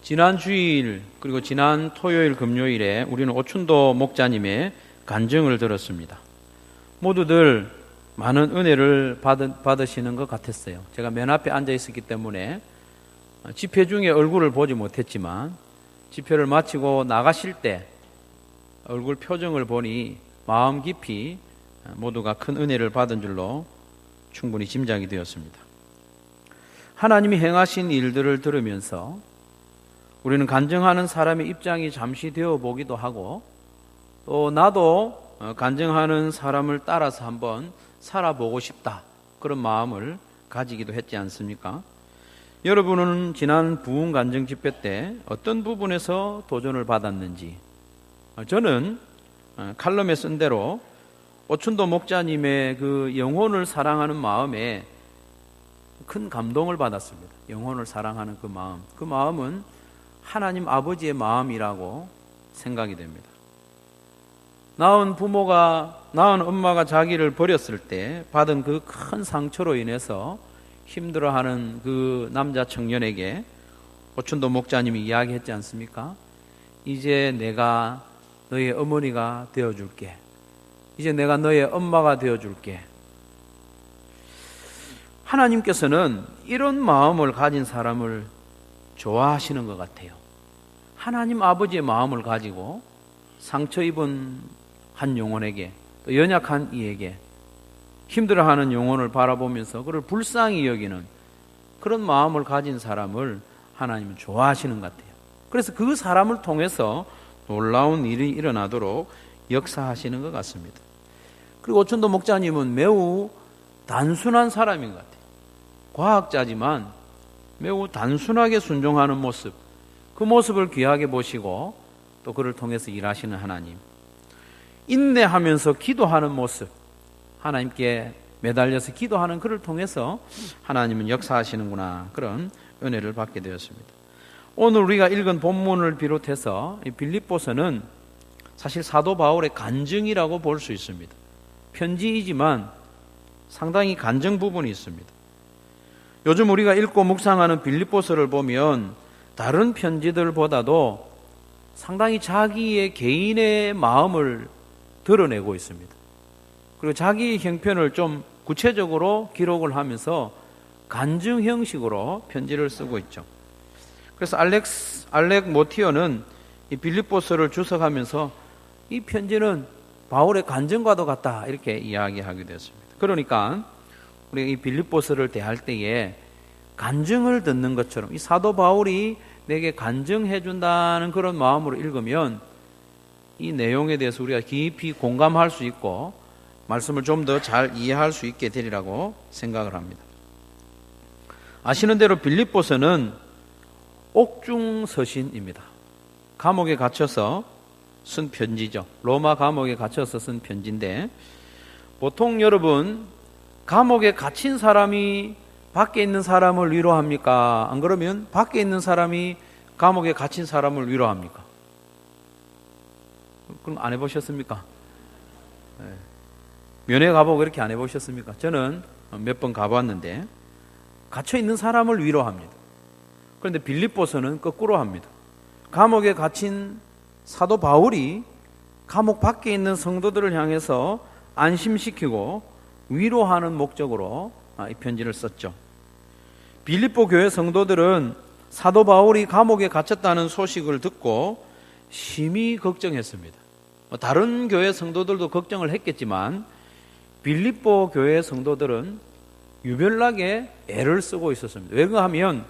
지난 주일 그리고 지난 토요일 금요일에 우리는 오춘도 목자님의 간증을 들었습니다. 모두들 많은 은혜를 받으시는 것 같았어요. 제가 맨 앞에 앉아 있었기 때문에 집회 중에 얼굴을 보지 못했지만 집회를 마치고 나가실 때 얼굴 표정을 보니 마음 깊이 모두가 큰 은혜를 받은 줄로 충분히 짐작이 되었습니다. 하나님이 행하신 일들을 들으면서 우리는 간증하는 사람의 입장이 잠시 되어 보기도 하고, 또 나도 간증하는 사람을 따라서 한번 살아보고 싶다, 그런 마음을 가지기도 했지 않습니까? 여러분은 지난 부흥 간증 집회 때 어떤 부분에서 도전을 받았는지, 저는 칼럼에 쓴 대로 오춘도 목자님의 그 영혼을 사랑하는 마음에 큰 감동을 받았습니다. 영혼을 사랑하는 그 마음은 하나님 아버지의 마음이라고 생각이 됩니다. 낳은 엄마가 자기를 버렸을 때 받은 그 큰 상처로 인해서 힘들어하는 그 남자 청년에게 오춘도 목자님이 이야기했지 않습니까? 이제 내가 너의 어머니가 되어줄게. 이제 내가 너의 엄마가 되어줄게. 하나님께서는 이런 마음을 가진 사람을 좋아하시는 것 같아요. 하나님 아버지의 마음을 가지고 상처 입은 한 영혼에게, 또 연약한 이에게, 힘들어하는 영혼을 바라보면서 그를 불쌍히 여기는 그런 마음을 가진 사람을 하나님은 좋아하시는 것 같아요. 그래서 그 사람을 통해서 놀라운 일이 일어나도록 역사하시는 것 같습니다. 그리고 오춘도 목자님은 매우 단순한 사람인 것 같아요. 과학자지만 매우 단순하게 순종하는 모습, 그 모습을 귀하게 보시고 또 그를 통해서 일하시는 하나님, 인내하면서 기도하는 모습, 하나님께 매달려서 기도하는 그를 통해서 하나님은 역사하시는구나, 그런 은혜를 받게 되었습니다. 오늘 우리가 읽은 본문을 비롯해서 이 빌립보서는 사실 사도 바울의 간증이라고 볼 수 있습니다. 편지이지만 상당히 간증 부분이 있습니다. 요즘 우리가 읽고 묵상하는 빌립보서를 보면 다른 편지들보다도 상당히 자기의 개인의 마음을 드러내고 있습니다. 그리고 자기 형편을 좀 구체적으로 기록을 하면서 간증 형식으로 편지를 쓰고 있죠. 그래서 알렉 모티어는 이 빌립보서를 주석하면서 이 편지는 바울의 간증과도 같다, 이렇게 이야기하게 되었습니다. 그러니까 우리가 이 빌립보서를 대할 때에 간증을 듣는 것처럼 이 사도 바울이 내게 간증해 준다는 그런 마음으로 읽으면 이 내용에 대해서 우리가 깊이 공감할 수 있고 말씀을 좀 더 잘 이해할 수 있게 되리라고 생각을 합니다. 아시는 대로 빌립보서는 옥중서신입니다. 감옥에 갇혀서 쓴 편지죠. 로마 감옥에 갇혀서 쓴 편지인데, 보통 여러분 감옥에 갇힌 사람이 밖에 있는 사람을 위로합니까? 안 그러면 밖에 있는 사람이 감옥에 갇힌 사람을 위로합니까? 그럼 안 해보셨습니까? 네. 면회 가보고 이렇게 안 해보셨습니까? 저는 몇 번 가봤는데 갇혀 있는 사람을 위로합니다. 그런데 빌립보서는 거꾸로 합니다. 감옥에 갇힌 사도 바울이 감옥 밖에 있는 성도들을 향해서 안심시키고 위로하는 목적으로 이 편지를 썼죠. 빌립보 교회 성도들은 사도 바울이 감옥에 갇혔다는 소식을 듣고 심히 걱정했습니다. 다른 교회 성도들도 걱정을 했겠지만 빌립보 교회 성도들은 유별나게 애를 쓰고 있었습니다. 왜냐하면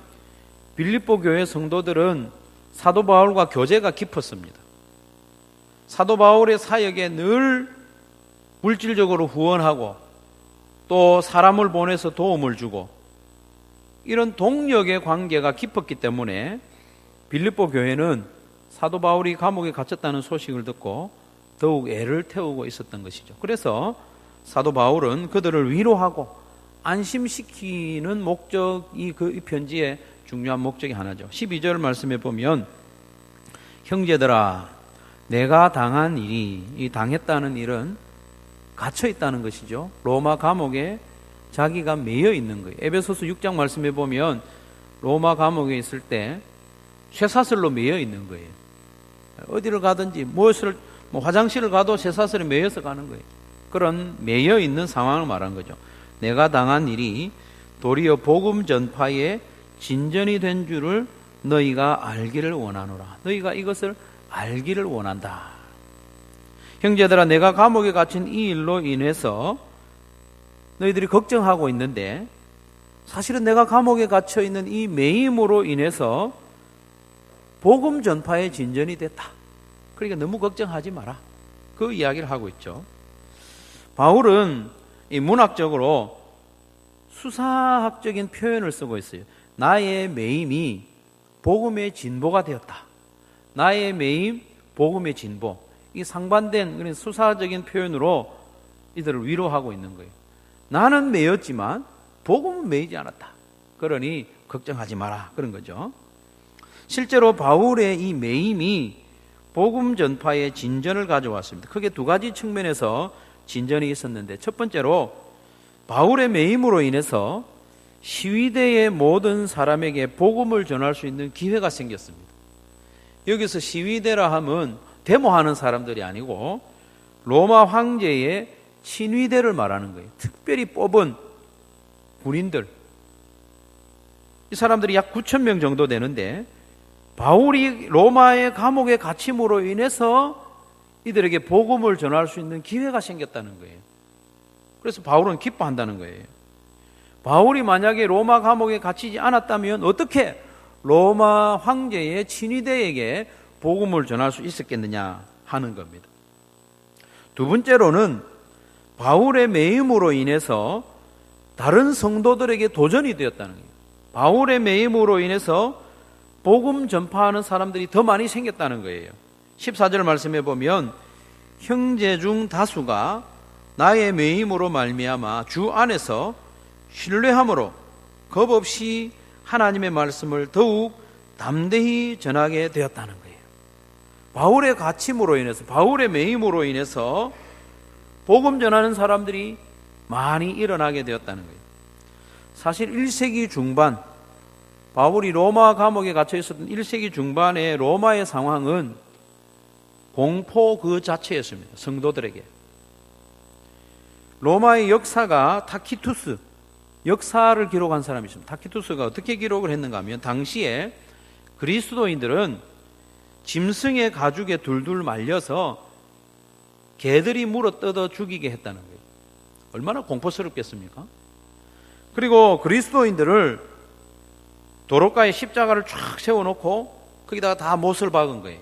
빌립보 교회 성도들은 사도 바울과 교제가 깊었습니다. 사도 바울의 사역에 늘 물질적으로 후원하고 또 사람을 보내서 도움을 주고 이런 동력의 관계가 깊었기 때문에 빌립보 교회는 사도 바울이 감옥에 갇혔다는 소식을 듣고 더욱 애를 태우고 있었던 것이죠. 그래서 사도 바울은 그들을 위로하고 안심시키는 목적이 이 편지의 중요한 목적이 하나죠. 12절 말씀에 보면 형제들아 내가 당한 일이, 이 당했다는 일은 갇혀 있다는 것이죠. 로마 감옥에 자기가 매여 있는 거예요. 에베소서 6장 말씀에 보면 로마 감옥에 있을 때 쇠사슬로 매여 있는 거예요. 어디를 가든지 화장실을 가도 쇠사슬에 매여서 가는 거예요. 그런 매여 있는 상황을 말한 거죠. 내가 당한 일이 도리어 복음 전파에 진전이 된 줄을 너희가 알기를 원하노라. 너희가 이것을 알기를 원한다. 형제들아, 내가 감옥에 갇힌 이 일로 인해서 너희들이 걱정하고 있는데, 사실은 내가 감옥에 갇혀 있는 이 매임으로 인해서 복음 전파에 진전이 됐다. 그러니까 너무 걱정하지 마라. 그 이야기를 하고 있죠. 바울은 이 문학적으로 수사학적인 표현을 쓰고 있어요. 나의 매임이 복음의 진보가 되었다. 나의 매임, 복음의 진보. 이 상반된 그런 수사적인 표현으로 이들을 위로하고 있는 거예요. 나는 매였지만 복음은 매이지 않았다. 그러니 걱정하지 마라. 그런 거죠. 실제로 바울의 이 매임이 복음 전파에 진전을 가져왔습니다. 크게 두 가지 측면에서 진전이 있었는데, 첫 번째로 바울의 매임으로 인해서 시위대의 모든 사람에게 복음을 전할 수 있는 기회가 생겼습니다. 여기서 시위대라 하면 데모하는 사람들이 아니고 로마 황제의 친위대를 말하는 거예요. 특별히 뽑은 군인들. 이 사람들이 약 9,000명 정도 되는데, 바울이 로마의 감옥에 갇힘으로 인해서 이들에게 복음을 전할 수 있는 기회가 생겼다는 거예요. 그래서 바울은 기뻐한다는 거예요. 바울이 만약에 로마 감옥에 갇히지 않았다면 어떻게 로마 황제의 친위대에게 복음을 전할 수 있었겠느냐 하는 겁니다. 두 번째로는 바울의 매임으로 인해서 다른 성도들에게 도전이 되었다는 거예요. 바울의 매임으로 인해서 복음 전파하는 사람들이 더 많이 생겼다는 거예요. 14절 말씀해 보면 형제 중 다수가 나의 매임으로 말미암아 주 안에서 신뢰함으로 겁없이 하나님의 말씀을 더욱 담대히 전하게 되었다는 거예요. 바울의 갇힘으로 인해서, 바울의 매임으로 인해서 복음 전하는 사람들이 많이 일어나게 되었다는 거예요. 사실 1세기 중반, 바울이 로마 감옥에 갇혀 있었던 1세기 중반의 로마의 상황은 공포 그 자체였습니다. 성도들에게. 로마의 역사가 타키투스, 역사를 기록한 사람이 있습니다. 타키투스가 어떻게 기록을 했는가 하면, 당시에 그리스도인들은 짐승의 가죽에 둘둘 말려서 개들이 물어 뜯어 죽이게 했다는 거예요. 얼마나 공포스럽겠습니까? 그리고 그리스도인들을 도로가에 십자가를 쫙 세워놓고 거기다가 다 못을 박은 거예요.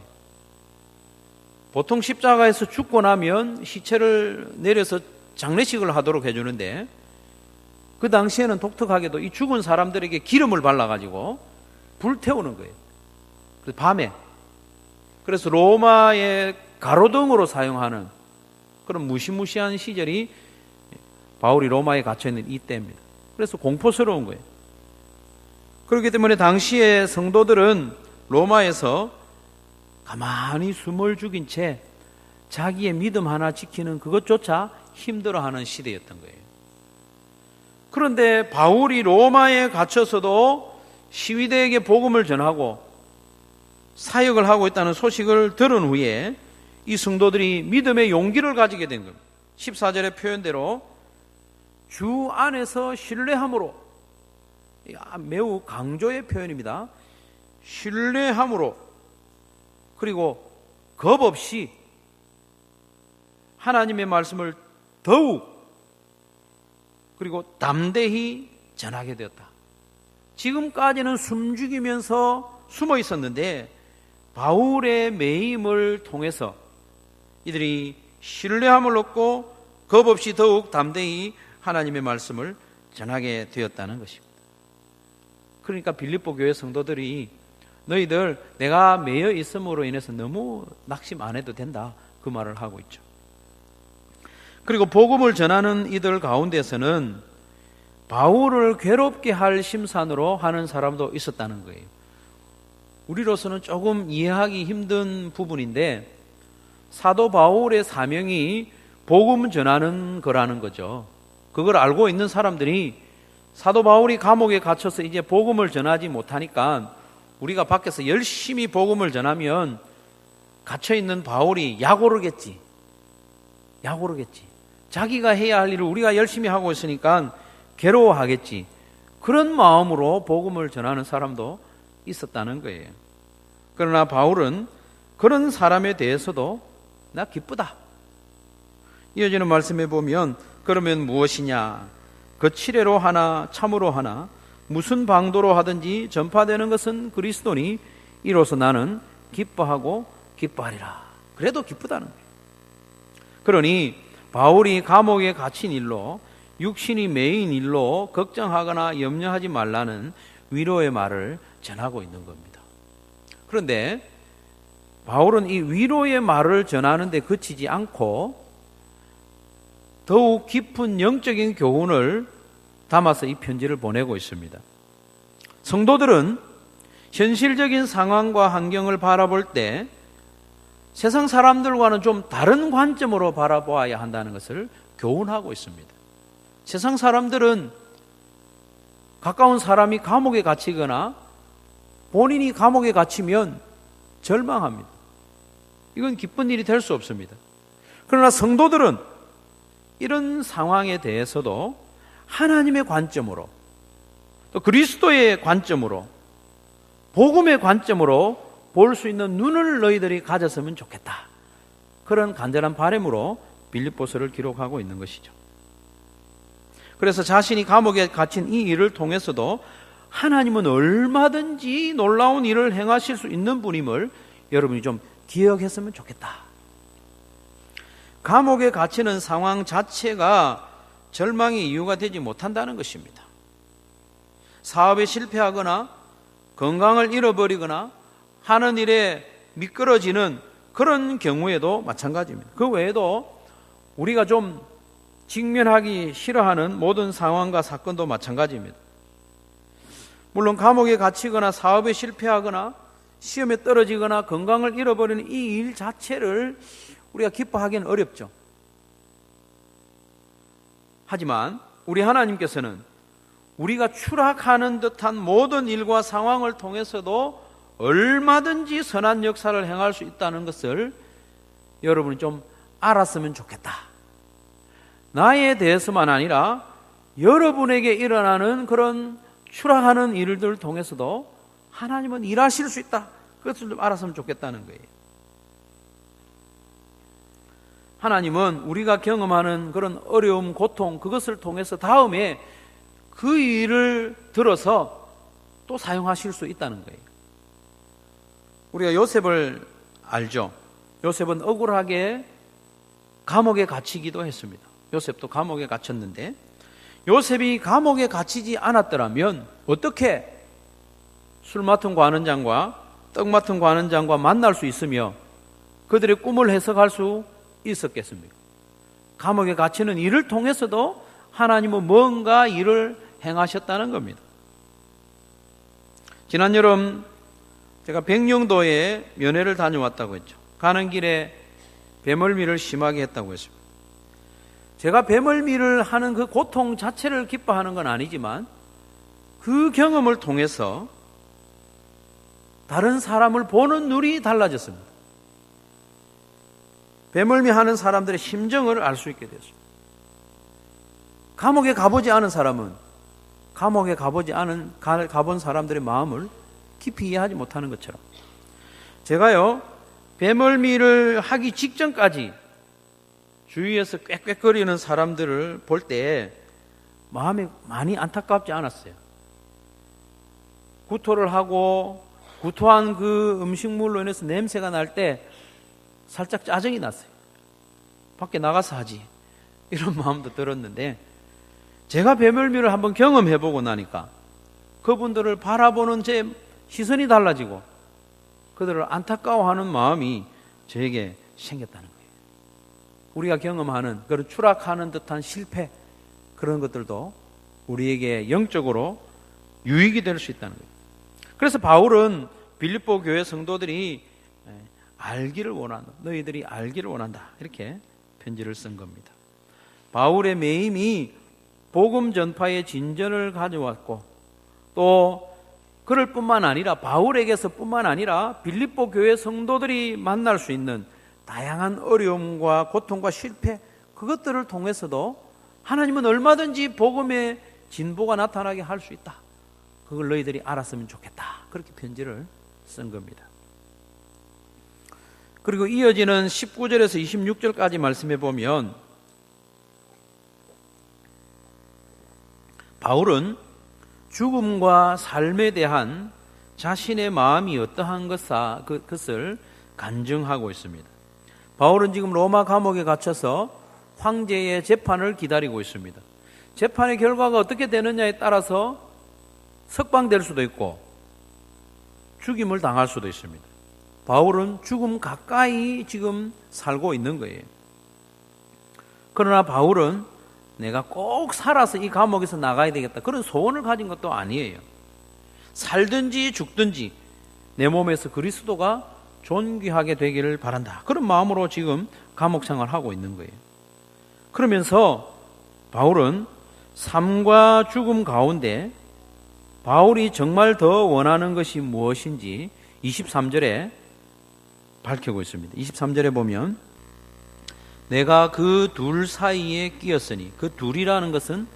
보통 십자가에서 죽고 나면 시체를 내려서 장례식을 하도록 해주는데, 그 당시에는 독특하게도 이 죽은 사람들에게 기름을 발라가지고 불태우는 거예요. 그래서 밤에. 그래서 로마의 가로등으로 사용하는 그런 무시무시한 시절이 바울이 로마에 갇혀있는 이때입니다. 그래서 공포스러운 거예요. 그렇기 때문에 당시에 성도들은 로마에서 가만히 숨을 죽인 채 자기의 믿음 하나 지키는 그것조차 힘들어하는 시대였던 거예요. 그런데 바울이 로마에 갇혀서도 시위대에게 복음을 전하고 사역을 하고 있다는 소식을 들은 후에 이 성도들이 믿음의 용기를 가지게 된 겁니다. 14절의 표현대로 주 안에서 신뢰함으로, 매우 강조의 표현입니다. 신뢰함으로, 그리고 겁 없이 하나님의 말씀을 더욱, 그리고 담대히 전하게 되었다. 지금까지는 숨죽이면서 숨어 있었는데 바울의 매임을 통해서 이들이 신뢰함을 얻고 겁 없이 더욱 담대히 하나님의 말씀을 전하게 되었다는 것입니다. 그러니까 빌립보 교회 성도들이 너희들 내가 매여 있음으로 인해서 너무 낙심 안 해도 된다, 그 말을 하고 있죠. 그리고 복음을 전하는 이들 가운데서는 바울을 괴롭게 할 심산으로 하는 사람도 있었다는 거예요. 우리로서는 조금 이해하기 힘든 부분인데, 사도 바울의 사명이 복음 전하는 거라는 거죠. 그걸 알고 있는 사람들이 사도 바울이 감옥에 갇혀서 이제 복음을 전하지 못하니까 우리가 밖에서 열심히 복음을 전하면 갇혀있는 바울이 약오르겠지. 자기가 해야 할 일을 우리가 열심히 하고 있으니까 괴로워하겠지. 그런 마음으로 복음을 전하는 사람도 있었다는 거예요. 그러나 바울은 그런 사람에 대해서도 나 기쁘다. 이어지는 말씀에 보면 그러면 무엇이냐? 거칠애로 하나 참으로 하나 무슨 방도로 하든지 전파되는 것은 그리스도니 이로써 나는 기뻐하고 기뻐하리라. 그래도 기쁘다는 거예요. 그러니 바울이 감옥에 갇힌 일로 육신이 매인 일로 걱정하거나 염려하지 말라는 위로의 말을 전하고 있는 겁니다. 그런데 바울은 이 위로의 말을 전하는데 그치지 않고 더욱 깊은 영적인 교훈을 담아서 이 편지를 보내고 있습니다. 성도들은 현실적인 상황과 환경을 바라볼 때 세상 사람들과는 좀 다른 관점으로 바라보아야 한다는 것을 교훈하고 있습니다. 세상 사람들은 가까운 사람이 감옥에 갇히거나 본인이 감옥에 갇히면 절망합니다. 이건 기쁜 일이 될 수 없습니다. 그러나 성도들은 이런 상황에 대해서도 하나님의 관점으로 또 그리스도의 관점으로 복음의 관점으로 볼 수 있는 눈을 너희들이 가졌으면 좋겠다. 그런 간절한 바람으로 빌립보서를 기록하고 있는 것이죠. 그래서 자신이 감옥에 갇힌 이 일을 통해서도 하나님은 얼마든지 놀라운 일을 행하실 수 있는 분임을 여러분이 좀 기억했으면 좋겠다. 감옥에 갇히는 상황 자체가 절망의 이유가 되지 못한다는 것입니다. 사업에 실패하거나 건강을 잃어버리거나 하는 일에 미끄러지는 그런 경우에도 마찬가지입니다. 그 외에도 우리가 좀 직면하기 싫어하는 모든 상황과 사건도 마찬가지입니다. 물론 감옥에 갇히거나 사업에 실패하거나 시험에 떨어지거나 건강을 잃어버리는 이 일 자체를 우리가 기뻐하기는 어렵죠. 하지만 우리 하나님께서는 우리가 추락하는 듯한 모든 일과 상황을 통해서도 얼마든지 선한 역사를 행할 수 있다는 것을 여러분이 좀 알았으면 좋겠다. 나에 대해서만 아니라 여러분에게 일어나는 그런 추락하는 일들을 통해서도 하나님은 일하실 수 있다. 그것을 좀 알았으면 좋겠다는 거예요. 하나님은 우리가 경험하는 그런 어려움, 고통, 그것을 통해서 다음에 그 일을 들어서 또 사용하실 수 있다는 거예요. 우리가 요셉을 알죠? 요셉은 억울하게 감옥에 갇히기도 했습니다. 요셉도 감옥에 갇혔는데 요셉이 감옥에 갇히지 않았더라면 어떻게 술 맡은 관원장과 떡 맡은 관원장과 만날 수 있으며 그들의 꿈을 해석할 수 있었겠습니까? 감옥에 갇히는 일을 통해서도 하나님은 뭔가 일을 행하셨다는 겁니다. 지난 여름 제가 백령도에 면회를 다녀왔다고 했죠. 가는 길에 배멀미를 심하게 했다고 했습니다. 제가 배멀미를 하는 그 고통 자체를 기뻐하는 건 아니지만 그 경험을 통해서 다른 사람을 보는 눈이 달라졌습니다. 배멀미 하는 사람들의 심정을 알 수 있게 됐습니다. 감옥에 가보지 않은 사람은 감옥에 가본 사람들의 마음을 깊이 이해하지 못하는 것처럼 제가요 배멀미를 하기 직전까지 주위에서 꽥꽥거리는 사람들을 볼 때 마음이 많이 안타깝지 않았어요. 구토를 하고 구토한 그 음식물로 인해서 냄새가 날 때 살짝 짜증이 났어요. 밖에 나가서 하지 이런 마음도 들었는데 제가 배멀미를 한번 경험해보고 나니까 그분들을 바라보는 제 시선이 달라지고 그들을 안타까워하는 마음이 저에게 생겼다는 거예요. 우리가 경험하는 그런 추락하는 듯한 실패 그런 것들도 우리에게 영적으로 유익이 될 수 있다는 거예요. 그래서 바울은 빌립보 교회 성도들이 알기를 원한다. 너희들이 알기를 원한다. 이렇게 편지를 쓴 겁니다. 바울의 매임이 복음 전파의 진전을 가져왔고 또 그럴 뿐만 아니라 바울에게서 뿐만 아니라 빌립보 교회 성도들이 만날 수 있는 다양한 어려움과 고통과 실패, 그것들을 통해서도 하나님은 얼마든지 복음의 진보가 나타나게 할 수 있다. 그걸 너희들이 알았으면 좋겠다. 그렇게 편지를 쓴 겁니다. 그리고 이어지는 19절에서 26절까지 말씀해 보면 바울은 죽음과 삶에 대한 자신의 마음이 어떠한 것을 간증하고 있습니다. 바울은 지금 로마 감옥에 갇혀서 황제의 재판을 기다리고 있습니다. 재판의 결과가 어떻게 되느냐에 따라서 석방될 수도 있고 죽임을 당할 수도 있습니다. 바울은 죽음 가까이 지금 살고 있는 거예요. 그러나 바울은 내가 꼭 살아서 이 감옥에서 나가야 되겠다, 그런 소원을 가진 것도 아니에요. 살든지 죽든지 내 몸에서 그리스도가 존귀하게 되기를 바란다, 그런 마음으로 지금 감옥 생활을 하고 있는 거예요. 그러면서 바울은 삶과 죽음 가운데 바울이 정말 더 원하는 것이 무엇인지 23절에 밝히고 있습니다. 23절에 보면 내가 그 둘 사이에 끼었으니, 그 둘이라는 것은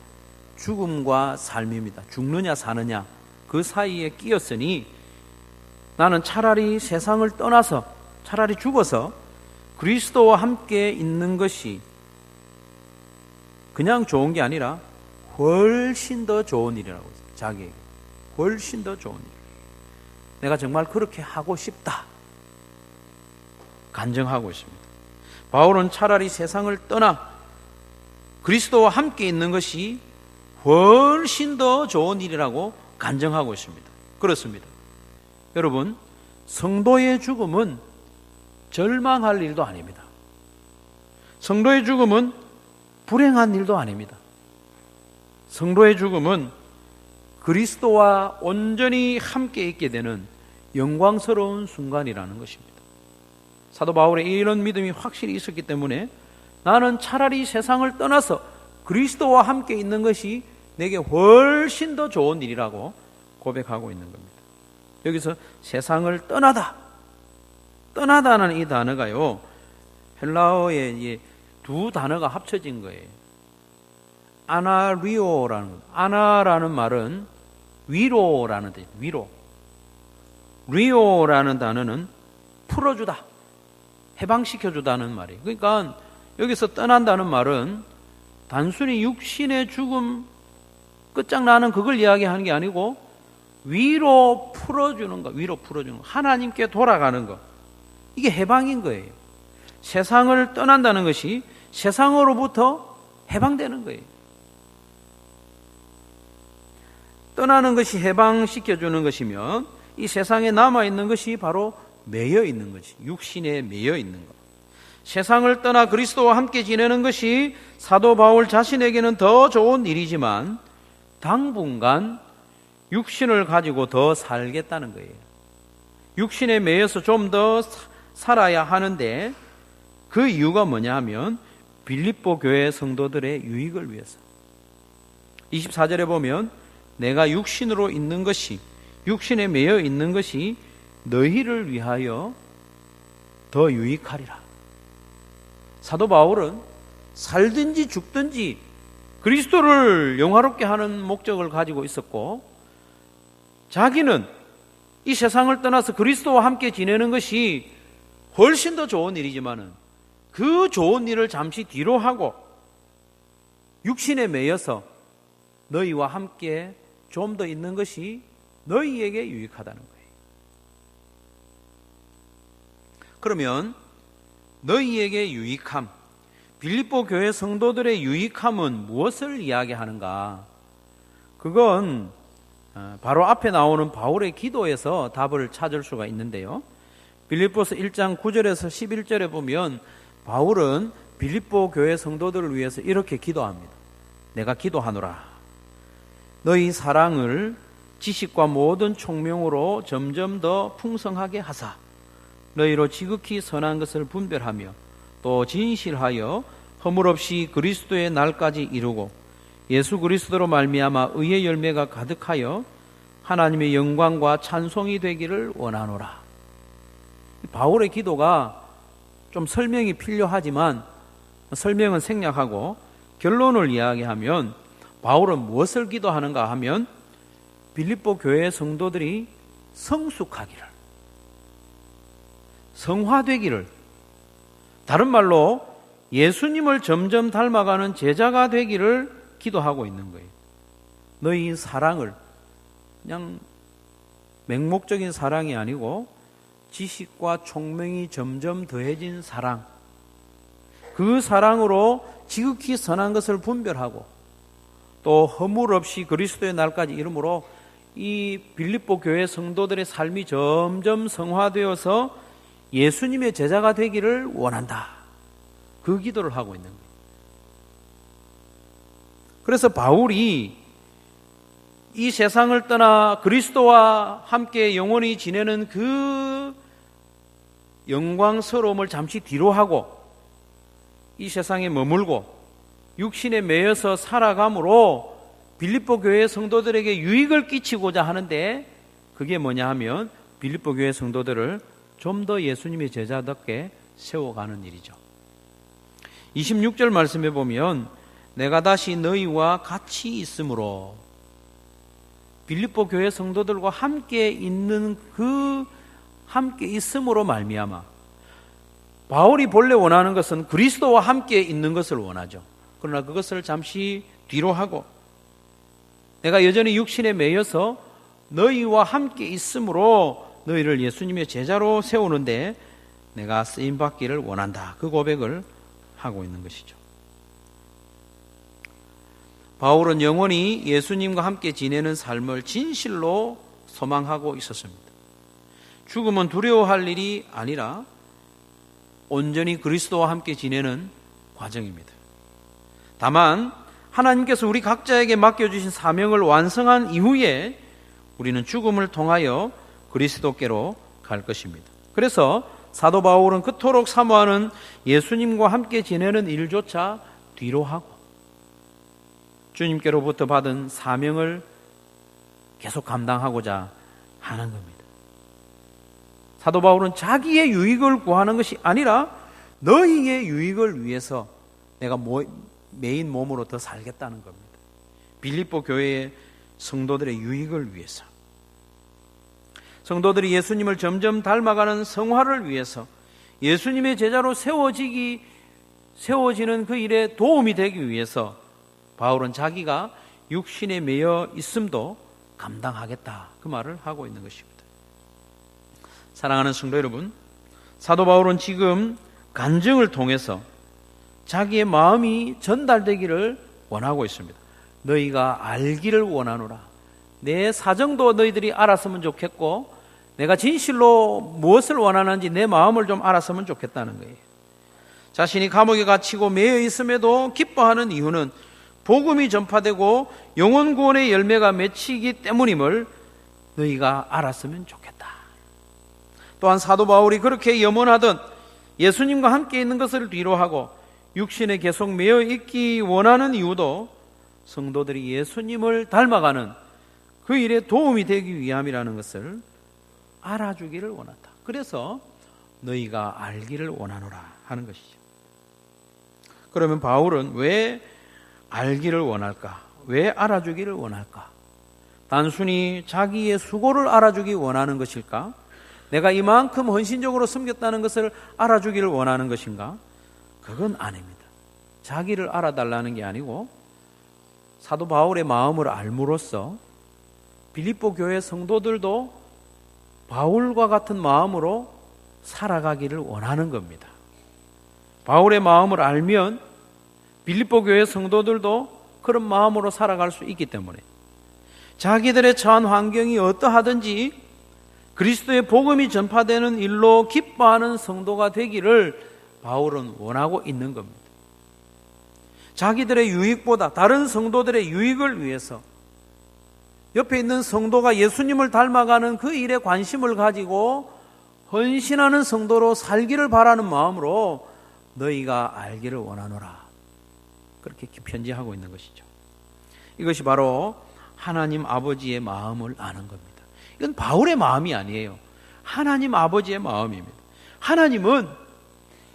죽음과 삶입니다. 죽느냐 사느냐 그 사이에 끼었으니 나는 차라리 세상을 떠나서, 차라리 죽어서 그리스도와 함께 있는 것이 그냥 좋은 게 아니라 훨씬 더 좋은 일이라고 했어요. 자기에게 훨씬 더 좋은 일, 내가 정말 그렇게 하고 싶다 간증하고 있습니다. 바울은 차라리 세상을 떠나 그리스도와 함께 있는 것이 훨씬 더 좋은 일이라고 간증하고 있습니다. 그렇습니다. 여러분, 성도의 죽음은 절망할 일도 아닙니다. 성도의 죽음은 불행한 일도 아닙니다. 성도의 죽음은 그리스도와 온전히 함께 있게 되는 영광스러운 순간이라는 것입니다. 사도 바울의 이런 믿음이 확실히 있었기 때문에 나는 차라리 세상을 떠나서 그리스도와 함께 있는 것이 내게 훨씬 더 좋은 일이라고 고백하고 있는 겁니다. 여기서 세상을 떠나다는 이 단어가요, 헬라어의 두 단어가 합쳐진 거예요. 아나리오라는 것. 아나라는 말은 위로라는 뜻이에요. 위로. 리오라는 단어는 풀어주다, 해방시켜주다는 말이에요. 그러니까 여기서 떠난다는 말은 단순히 육신의 죽음 끝장나는 그걸 이야기하는 게 아니고 위로 풀어주는 것, 위로 풀어주는 것, 하나님께 돌아가는 것, 이게 해방인 거예요. 세상을 떠난다는 것이 세상으로부터 해방되는 거예요. 떠나는 것이 해방시켜주는 것이면 이 세상에 남아있는 것이 바로 매여있는 것이, 육신에 매여있는 것. 세상을 떠나 그리스도와 함께 지내는 것이 사도 바울 자신에게는 더 좋은 일이지만 당분간 육신을 가지고 더 살겠다는 거예요. 육신에 매여서 좀 더 살아야 하는데 그 이유가 뭐냐 하면 빌립보 교회 성도들의 유익을 위해서. 24절에 보면 내가 육신으로 있는 것이, 육신에 매여 있는 것이 너희를 위하여 더 유익하리라. 사도 바울은 살든지 죽든지 그리스도를 영화롭게 하는 목적을 가지고 있었고, 자기는 이 세상을 떠나서 그리스도와 함께 지내는 것이 훨씬 더 좋은 일이지만은 그 좋은 일을 잠시 뒤로 하고 육신에 매여서 너희와 함께 좀 더 있는 것이 너희에게 유익하다는 거예요. 그러면 너희에게 유익함, 빌립보 교회 성도들의 유익함은 무엇을 이야기하는가? 그건 바로 앞에 나오는 바울의 기도에서 답을 찾을 수가 있는데요. 빌립보서 1장 9절에서 11절에 보면 바울은 빌립보 교회 성도들을 위해서 이렇게 기도합니다. 내가 기도하노라. 너희 사랑을 지식과 모든 총명으로 점점 더 풍성하게 하사 너희로 지극히 선한 것을 분별하며 또 진실하여 허물없이 그리스도의 날까지 이루고 예수 그리스도로 말미암아 의의 열매가 가득하여 하나님의 영광과 찬송이 되기를 원하노라. 바울의 기도가 좀 설명이 필요하지만 설명은 생략하고 결론을 이야기하면 바울은 무엇을 기도하는가 하면 빌립보 교회 성도들이 성숙하기를, 성화되기를, 다른 말로 예수님을 점점 닮아가는 제자가 되기를 기도하고 있는 거예요. 너희 사랑을 그냥 맹목적인 사랑이 아니고 지식과 총명이 점점 더해진 사랑, 그 사랑으로 지극히 선한 것을 분별하고 또 허물 없이 그리스도의 날까지 이름으로 이 빌립보 교회 성도들의 삶이 점점 성화되어서 예수님의 제자가 되기를 원한다. 그 기도를 하고 있는 거예요. 그래서 바울이 이 세상을 떠나 그리스도와 함께 영원히 지내는 그 영광스러움을 잠시 뒤로 하고 이 세상에 머물고 육신에 매여서 살아감으로 빌립보 교회 성도들에게 유익을 끼치고자 하는데, 그게 뭐냐 하면 빌립보 교회 성도들을 좀 더 예수님의 제자답게 세워가는 일이죠. 26절 말씀에 보면 내가 다시 너희와 같이 있으므로, 빌립보 교회 성도들과 함께 있는 그 함께 있음으로 말미암아, 바울이 본래 원하는 것은 그리스도와 함께 있는 것을 원하죠. 그러나 그것을 잠시 뒤로 하고 내가 여전히 육신에 매여서 너희와 함께 있으므로 너희를 예수님의 제자로 세우는데 내가 쓰임받기를 원한다. 그 고백을 하고 있는 것이죠. 바울은 영원히 예수님과 함께 지내는 삶을 진실로 소망하고 있었습니다. 죽음은 두려워할 일이 아니라 온전히 그리스도와 함께 지내는 과정입니다. 다만 하나님께서 우리 각자에게 맡겨주신 사명을 완성한 이후에 우리는 죽음을 통하여 그리스도께로 갈 것입니다. 그래서 사도 바울은 그토록 사모하는 예수님과 함께 지내는 일조차 뒤로 하고 주님께로부터 받은 사명을 계속 감당하고자 하는 겁니다. 사도 바울은 자기의 유익을 구하는 것이 아니라 너희의 유익을 위해서 내가 메인 몸으로 더 살겠다는 겁니다. 빌립보 교회의 성도들의 유익을 위해서, 성도들이 예수님을 점점 닮아가는 성화를 위해서, 예수님의 제자로 세워지는 그 일에 도움이 되기 위해서 바울은 자기가 육신에 매여 있음도 감당하겠다, 그 말을 하고 있는 것입니다. 사랑하는 성도 여러분, 사도 바울은 지금 간증을 통해서 자기의 마음이 전달되기를 원하고 있습니다. 너희가 알기를 원하노라. 내 사정도 너희들이 알았으면 좋겠고 내가 진실로 무엇을 원하는지 내 마음을 좀 알았으면 좋겠다는 거예요. 자신이 감옥에 갇히고 매여 있음에도 기뻐하는 이유는 복음이 전파되고 영혼 구원의 열매가 맺히기 때문임을 너희가 알았으면 좋겠다. 또한 사도 바울이 그렇게 염원하던 예수님과 함께 있는 것을 뒤로하고 육신에 계속 매여 있기 원하는 이유도 성도들이 예수님을 닮아가는 그 일에 도움이 되기 위함이라는 것을 알아주기를 원한다. 그래서 너희가 알기를 원하노라 하는 것이죠. 그러면 바울은 왜 알기를 원할까? 왜 알아주기를 원할까? 단순히 자기의 수고를 알아주기 원하는 것일까? 내가 이만큼 헌신적으로 섬겼다는 것을 알아주기를 원하는 것인가? 그건 아닙니다. 자기를 알아달라는 게 아니고 사도 바울의 마음을 알므로써 빌립보 교회 성도들도 바울과 같은 마음으로 살아가기를 원하는 겁니다. 바울의 마음을 알면 빌립보 교회 성도들도 그런 마음으로 살아갈 수 있기 때문에 자기들의 처한 환경이 어떠하든지 그리스도의 복음이 전파되는 일로 기뻐하는 성도가 되기를 바울은 원하고 있는 겁니다. 자기들의 유익보다 다른 성도들의 유익을 위해서 옆에 있는 성도가 예수님을 닮아가는 그 일에 관심을 가지고 헌신하는 성도로 살기를 바라는 마음으로 너희가 알기를 원하노라, 그렇게 편지하고 있는 것이죠. 이것이 바로 하나님 아버지의 마음을 아는 겁니다. 이건 바울의 마음이 아니에요. 하나님 아버지의 마음입니다. 하나님은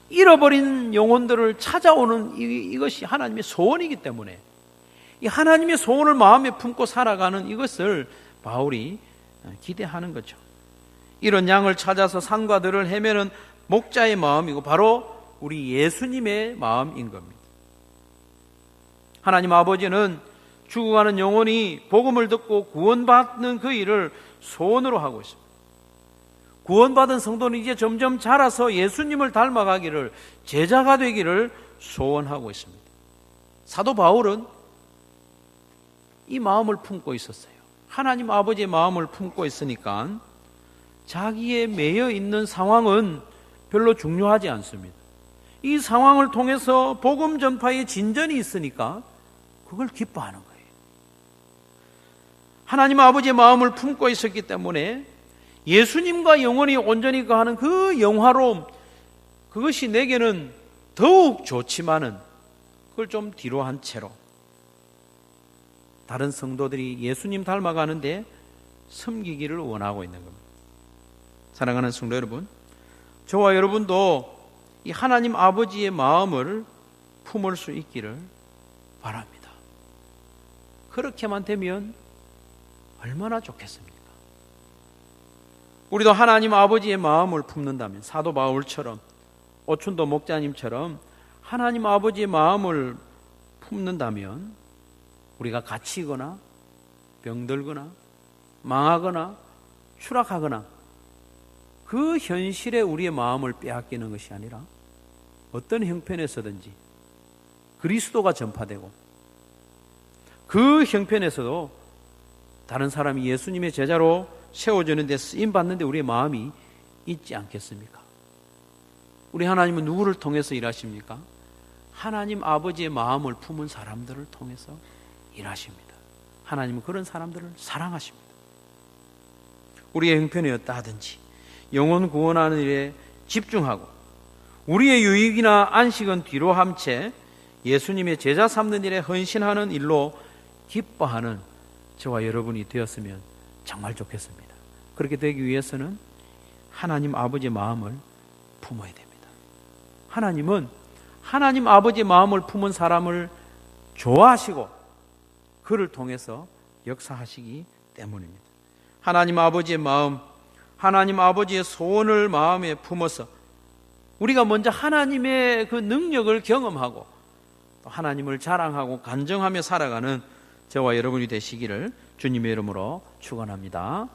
잃어버린 영혼들을 찾아오는 이것이 하나님의 소원이기 때문에 이 하나님의 소원을 마음에 품고 살아가는 이것을 바울이 기대하는 거죠. 이런 양을 찾아서 산과 들을 헤매는 목자의 마음이고 바로 우리 예수님의 마음인 겁니다. 하나님 아버지는 죽어가는 영혼이 복음을 듣고 구원받는 그 일을 소원으로 하고 있습니다. 구원받은 성도는 이제 점점 자라서 예수님을 닮아가기를, 제자가 되기를 소원하고 있습니다. 사도 바울은 이 마음을 품고 있었어요. 하나님 아버지의 마음을 품고 있으니까 자기의 매여 있는 상황은 별로 중요하지 않습니다. 이 상황을 통해서 복음 전파의 진전이 있으니까 그걸 기뻐하는 거예요. 하나님 아버지의 마음을 품고 있었기 때문에 예수님과 영원히 온전히 거하는 그 영화로움, 그것이 내게는 더욱 좋지만은 그걸 좀 뒤로 한 채로 다른 성도들이 예수님 닮아가는데 섬기기를 원하고 있는 겁니다. 사랑하는 성도 여러분, 저와 여러분도 이 하나님 아버지의 마음을 품을 수 있기를 바랍니다. 그렇게만 되면 얼마나 좋겠습니까? 우리도 하나님 아버지의 마음을 품는다면 사도 바울처럼 오춘도 목자님처럼 하나님 아버지의 마음을 품는다면 우리가 갇히거나 병들거나 망하거나 추락하거나 그 현실에 우리의 마음을 빼앗기는 것이 아니라 어떤 형편에서든지 그리스도가 전파되고 그 형편에서도 다른 사람이 예수님의 제자로 세워지는데 쓰임받는데 우리의 마음이 있지 않겠습니까? 우리 하나님은 누구를 통해서 일하십니까? 하나님 아버지의 마음을 품은 사람들을 통해서 일하십니다. 하나님은 그런 사람들을 사랑하십니다. 우리의 형편이 어떠하든지 영혼 구원하는 일에 집중하고 우리의 유익이나 안식은 뒤로 한 채 예수님의 제자 삼는 일에 헌신하는 일로 기뻐하는 저와 여러분이 되었으면 정말 좋겠습니다. 그렇게 되기 위해서는 하나님 아버지의 마음을 품어야 됩니다. 하나님은 하나님 아버지의 마음을 품은 사람을 좋아하시고 그를 통해서 역사하시기 때문입니다. 하나님 아버지의 마음, 하나님 아버지의 소원을 마음에 품어서 우리가 먼저 하나님의 그 능력을 경험하고 또 하나님을 자랑하고 간증하며 살아가는 저와 여러분이 되시기를 주님의 이름으로 축원합니다.